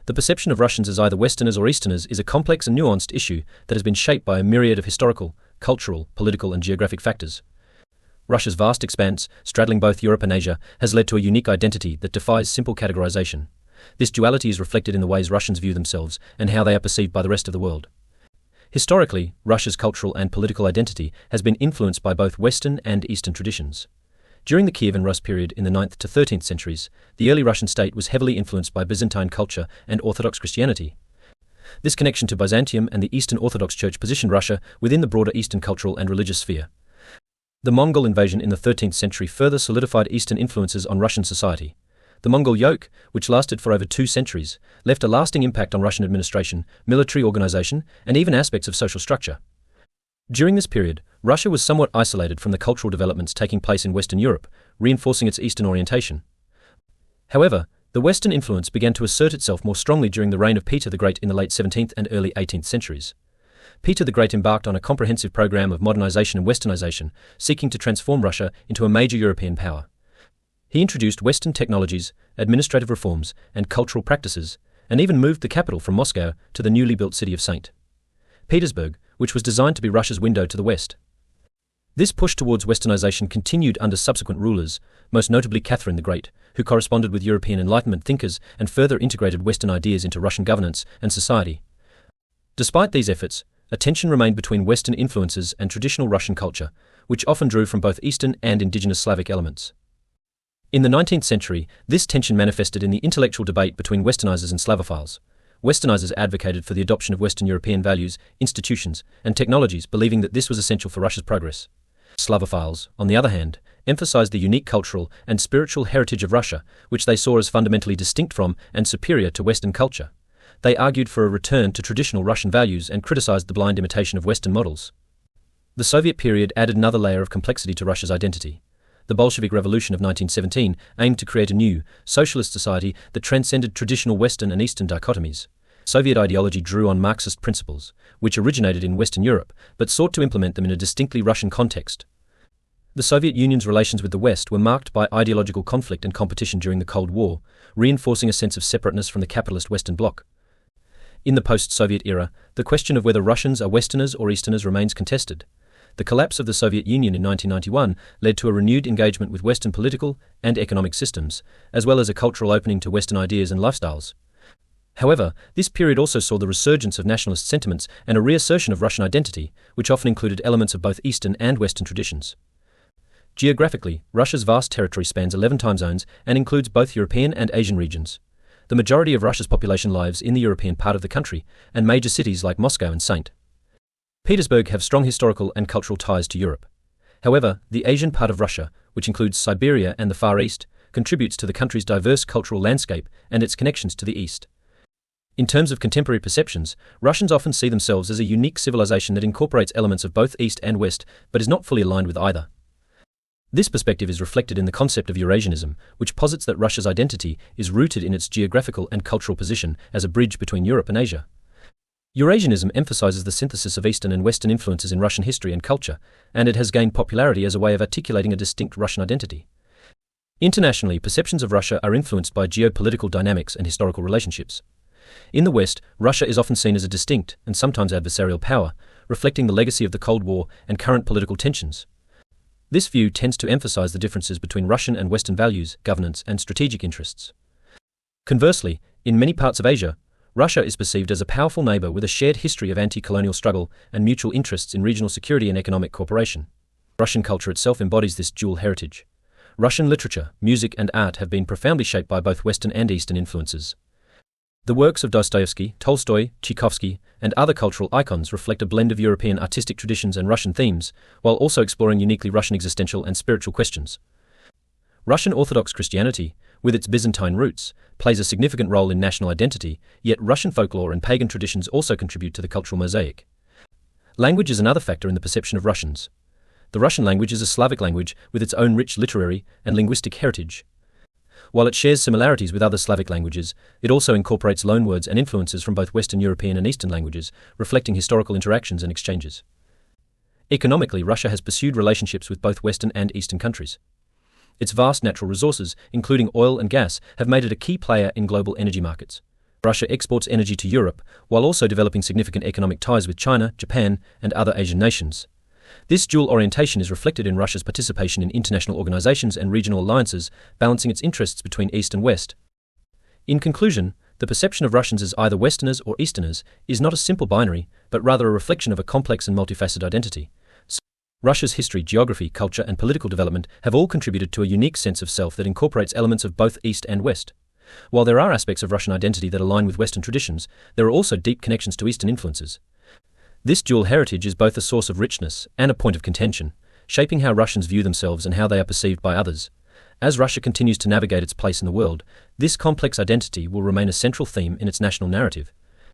The perception of Russians as either Westerners or Easterners is a complex and nuanced issue that has been shaped by a myriad of historical, cultural, political, and geographic factors. Russia's vast expanse, straddling both Europe and Asia, has led to a unique identity that defies simple categorization. This duality is reflected in the ways Russians view themselves and how they are perceived by the rest of the world. Historically, Russia's cultural and political identity has been influenced by both Western and Eastern traditions. During the Kievan Rus period in the 9th to 13th centuries, the early Russian state was heavily influenced by Byzantine culture and Orthodox Christianity. This connection to Byzantium and the Eastern Orthodox Church positioned Russia within the broader Eastern cultural and religious sphere. The Mongol invasion in the 13th century further solidified Eastern influences on Russian society. The Mongol yoke, which lasted for over 2 centuries, left a lasting impact on Russian administration, military organization, and even aspects of social structure. During this period, Russia was somewhat isolated from the cultural developments taking place in Western Europe, reinforcing its Eastern orientation. However, the Western influence began to assert itself more strongly during the reign of Peter the Great in the late 17th and early 18th centuries. Peter the Great embarked on a comprehensive program of modernization and westernization, seeking to transform Russia into a major European power. He introduced Western technologies, administrative reforms, and cultural practices, and even moved the capital from Moscow to the newly built city of St. Petersburg, which was designed to be Russia's window to the West. This push towards westernization continued under subsequent rulers, most notably Catherine the Great, who corresponded with European Enlightenment thinkers and further integrated Western ideas into Russian governance and society. Despite these efforts, a tension remained between Western influences and traditional Russian culture, which often drew from both Eastern and indigenous Slavic elements. In the 19th century, this tension manifested in the intellectual debate between Westernizers and Slavophiles. Westernizers advocated for the adoption of Western European values, institutions, and technologies, believing that this was essential for Russia's progress. Slavophiles, on the other hand, emphasized the unique cultural and spiritual heritage of Russia, which they saw as fundamentally distinct from and superior to Western culture. They argued for a return to traditional Russian values and criticized the blind imitation of Western models. The Soviet period added another layer of complexity to Russia's identity. The Bolshevik Revolution of 1917 aimed to create a new, socialist society that transcended traditional Western and Eastern dichotomies. Soviet ideology drew on Marxist principles, which originated in Western Europe, but sought to implement them in a distinctly Russian context. The Soviet Union's relations with the West were marked by ideological conflict and competition during the Cold War, reinforcing a sense of separateness from the capitalist Western bloc. In the post-Soviet era, the question of whether Russians are Westerners or Easterners remains contested. The collapse of the Soviet Union in 1991 led to a renewed engagement with Western political and economic systems, as well as a cultural opening to Western ideas and lifestyles. However, this period also saw the resurgence of nationalist sentiments and a reassertion of Russian identity, which often included elements of both Eastern and Western traditions. Geographically, Russia's vast territory spans 11 time zones and includes both European and Asian regions. The majority of Russia's population lives in the European part of the country, and major cities like Moscow and St. Petersburg have strong historical and cultural ties to Europe. However, the Asian part of Russia, which includes Siberia and the Far East, contributes to the country's diverse cultural landscape and its connections to the East. In terms of contemporary perceptions, Russians often see themselves as a unique civilization that incorporates elements of both East and West, but is not fully aligned with either. This perspective is reflected in the concept of Eurasianism, which posits that Russia's identity is rooted in its geographical and cultural position as a bridge between Europe and Asia. Eurasianism emphasizes the synthesis of Eastern and Western influences in Russian history and culture, and it has gained popularity as a way of articulating a distinct Russian identity. Internationally, perceptions of Russia are influenced by geopolitical dynamics and historical relationships. In the West, Russia is often seen as a distinct and sometimes adversarial power, reflecting the legacy of the Cold War and current political tensions. This view tends to emphasize the differences between Russian and Western values, governance, and strategic interests. Conversely, in many parts of Asia, Russia is perceived as a powerful neighbor with a shared history of anti-colonial struggle and mutual interests in regional security and economic cooperation. Russian culture itself embodies this dual heritage. Russian literature, music, and art have been profoundly shaped by both Western and Eastern influences. The works of Dostoevsky, Tolstoy, Tchaikovsky, and other cultural icons reflect a blend of European artistic traditions and Russian themes, while also exploring uniquely Russian existential and spiritual questions. Russian Orthodox Christianity, with its Byzantine roots, plays a significant role in national identity, yet Russian folklore and pagan traditions also contribute to the cultural mosaic. Language is another factor in the perception of Russians. The Russian language is a Slavic language with its own rich literary and linguistic heritage. While it shares similarities with other Slavic languages, it also incorporates loanwords and influences from both Western European and Eastern languages, reflecting historical interactions and exchanges. Economically, Russia has pursued relationships with both Western and Eastern countries. Its vast natural resources, including oil and gas, have made it a key player in global energy markets. Russia exports energy to Europe, while also developing significant economic ties with China, Japan, and other Asian nations. This dual orientation is reflected in Russia's participation in international organizations and regional alliances, balancing its interests between East and West. In conclusion, the perception of Russians as either Westerners or Easterners is not a simple binary, but rather a reflection of a complex and multifaceted identity. Russia's history, geography, culture, and political development have all contributed to a unique sense of self that incorporates elements of both East and West. While there are aspects of Russian identity that align with Western traditions, there are also deep connections to Eastern influences. This dual heritage is both a source of richness and a point of contention, shaping how Russians view themselves and how they are perceived by others. As Russia continues to navigate its place in the world, this complex identity will remain a central theme in its national narrative.